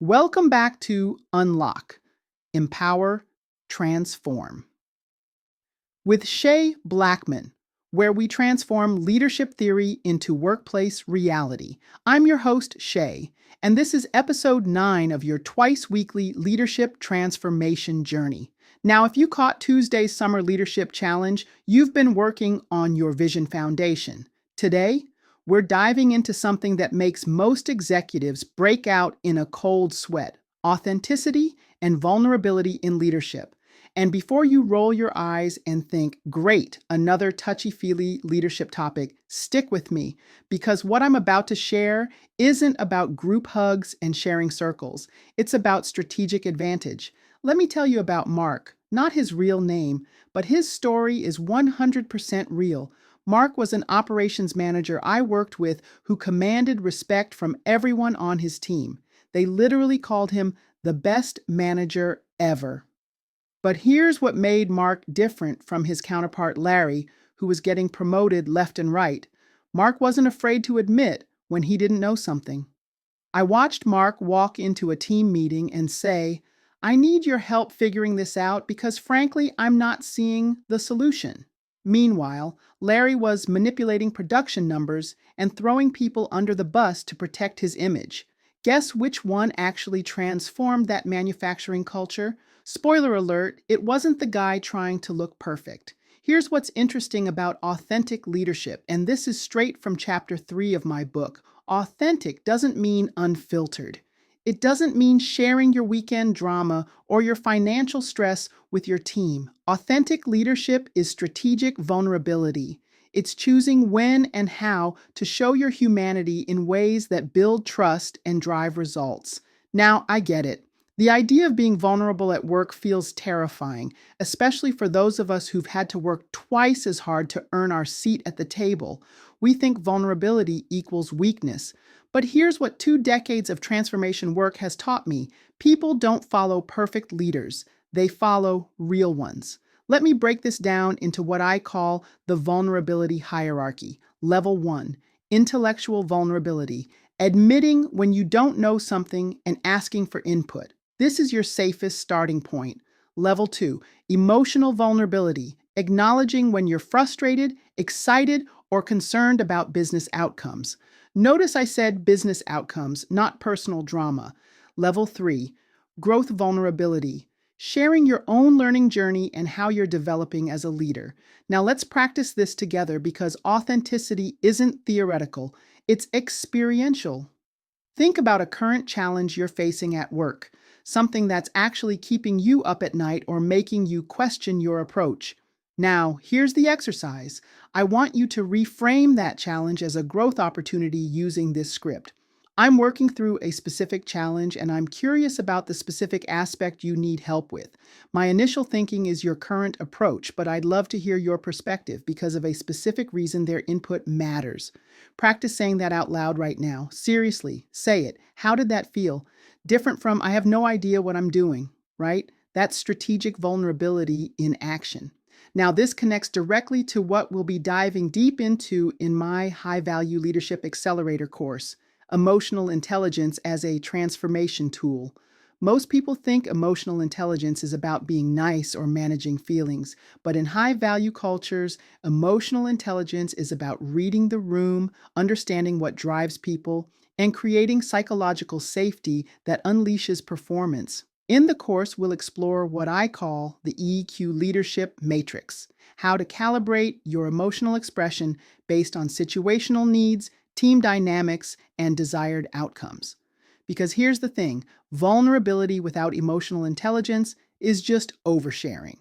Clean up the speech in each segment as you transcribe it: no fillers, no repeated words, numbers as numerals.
Welcome back to Unlock, Empower, Transform with Che Blackmon, where we transform leadership theory into workplace reality. I'm your host, Che, and this is episode 9 of your twice weekly leadership transformation journey. Now, if you caught Tuesday's Summer Leadership Challenge, you've been working on your vision foundation. Today, we're diving into something that makes most executives break out in a cold sweat: authenticity and vulnerability in leadership. And before you roll your eyes and think, great, another touchy-feely leadership topic, stick with me, because what I'm about to share isn't about group hugs and sharing circles. It's about strategic advantage. Let me tell you about Mark, not his real name, but his story is 100% real. Mark was an operations manager I worked with who commanded respect from everyone on his team. They literally called him the best manager ever. But here's what made Mark different from his counterpart Larry, who was getting promoted left and right. Mark wasn't afraid to admit when he didn't know something. I watched Mark walk into a team meeting and say, "I need your help figuring this out because frankly, I'm not seeing the solution." Meanwhile, Larry was manipulating production numbers and throwing people under the bus to protect his image. Guess which one actually transformed that manufacturing culture? Spoiler alert, it wasn't the guy trying to look perfect. Here's what's interesting about authentic leadership, and this is straight from chapter 3 of my book. Authentic doesn't mean unfiltered. It doesn't mean sharing your weekend drama or your financial stress with your team. Authentic leadership is strategic vulnerability. It's choosing when and how to show your humanity in ways that build trust and drive results. Now, I get it. The idea of being vulnerable at work feels terrifying, especially for those of us who've had to work twice as hard to earn our seat at the table. We think vulnerability equals weakness. But here's what 2 decades of transformation work has taught me. People don't follow perfect leaders. They follow real ones. Let me break this down into what I call the vulnerability hierarchy. Level 1, intellectual vulnerability, admitting when you don't know something and asking for input. This is your safest starting point. Level 2, emotional vulnerability, acknowledging when you're frustrated, excited, or concerned about business outcomes. Notice I said business outcomes, not personal drama. Level 3, growth vulnerability, sharing your own learning journey and how you're developing as a leader. Now let's practice this together because authenticity isn't theoretical, it's experiential. Think about a current challenge you're facing at work, something that's actually keeping you up at night or making you question your approach. Now, here's the exercise. I want you to reframe that challenge as a growth opportunity using this script. I'm working through a specific challenge and I'm curious about the specific aspect you need help with. My initial thinking is your current approach, but I'd love to hear your perspective because of a specific reason their input matters. Practice saying that out loud right now. Seriously, say it. How did that feel? Different from, "I have no idea what I'm doing," right? That's strategic vulnerability in action. Now, this connects directly to what we'll be diving deep into in my High Value Leadership Accelerator course, Emotional Intelligence as a Transformation Tool. Most people think emotional intelligence is about being nice or managing feelings, but in high-value cultures, emotional intelligence is about reading the room, understanding what drives people, and creating psychological safety that unleashes performance. In the course, we'll explore what I call the EQ leadership matrix, how to calibrate your emotional expression based on situational needs, team dynamics, and desired outcomes. Because here's the thing, vulnerability without emotional intelligence is just oversharing.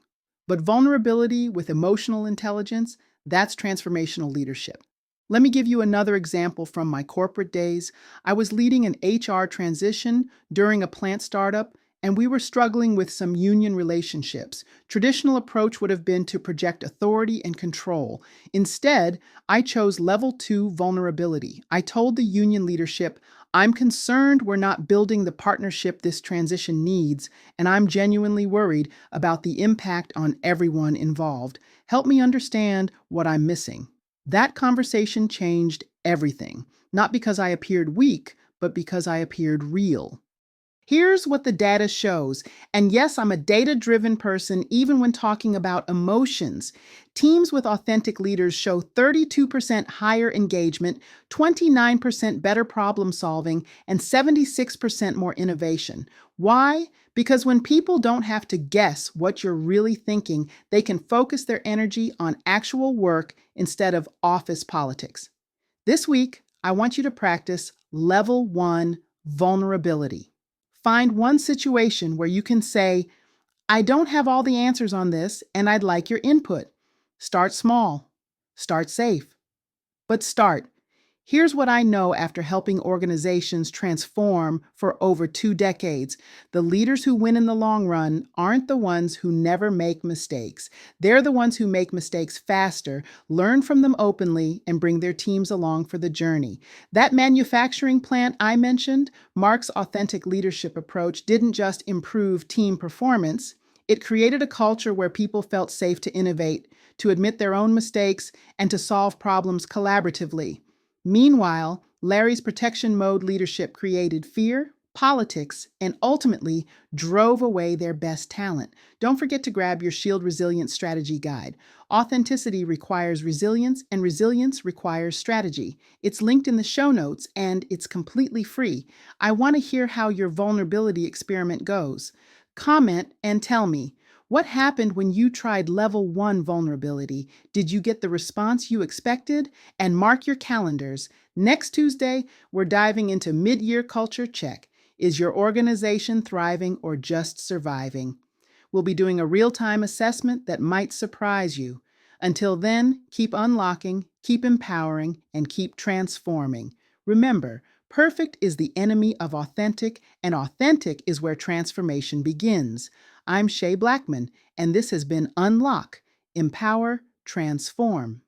But vulnerability with emotional intelligence, that's transformational leadership. Let me give you another example from my corporate days. I was leading an HR transition during a plant startup, and we were struggling with some union relationships. Traditional approach would have been to project authority and control. Instead, I chose level 2 vulnerability. I told the union leadership, "I'm concerned we're not building the partnership this transition needs, and I'm genuinely worried about the impact on everyone involved. Help me understand what I'm missing." That conversation changed everything, not because I appeared weak, but because I appeared real. Here's what the data shows. And yes, I'm a data-driven person even when talking about emotions. Teams with authentic leaders show 32% higher engagement, 29% better problem solving, and 76% more innovation. Why? Because when people don't have to guess what you're really thinking, they can focus their energy on actual work instead of office politics. This week, I want you to practice level 1 vulnerability. Find one situation where you can say, I don't have all the answers on this, and I'd like your input. Start small, start safe, but start. Here's what I know after helping organizations transform for over 2 decades. The leaders who win in the long run aren't the ones who never make mistakes. They're the ones who make mistakes faster, learn from them openly, and bring their teams along for the journey. That manufacturing plant I mentioned, Mark's authentic leadership approach didn't just improve team performance, it created a culture where people felt safe to innovate, to admit their own mistakes, and to solve problems collaboratively. Meanwhile, Larry's protection mode leadership created fear, politics, and ultimately drove away their best talent. Don't forget to grab your Shield Resilience Strategy Guide. Authenticity requires resilience, and resilience requires strategy. It's linked in the show notes, and it's completely free. I want to hear how your vulnerability experiment goes. Comment and tell me, what happened when you tried level 1 vulnerability? Did you get the response you expected? And mark your calendars. Next Tuesday, we're diving into mid-year culture check. Is your organization thriving or just surviving? We'll be doing a real-time assessment that might surprise you. Until then, keep unlocking, keep empowering, and keep transforming. Remember, perfect is the enemy of authentic, and authentic is where transformation begins. I'm Che Blackmon, and this has been Unlock, Empower, Transform.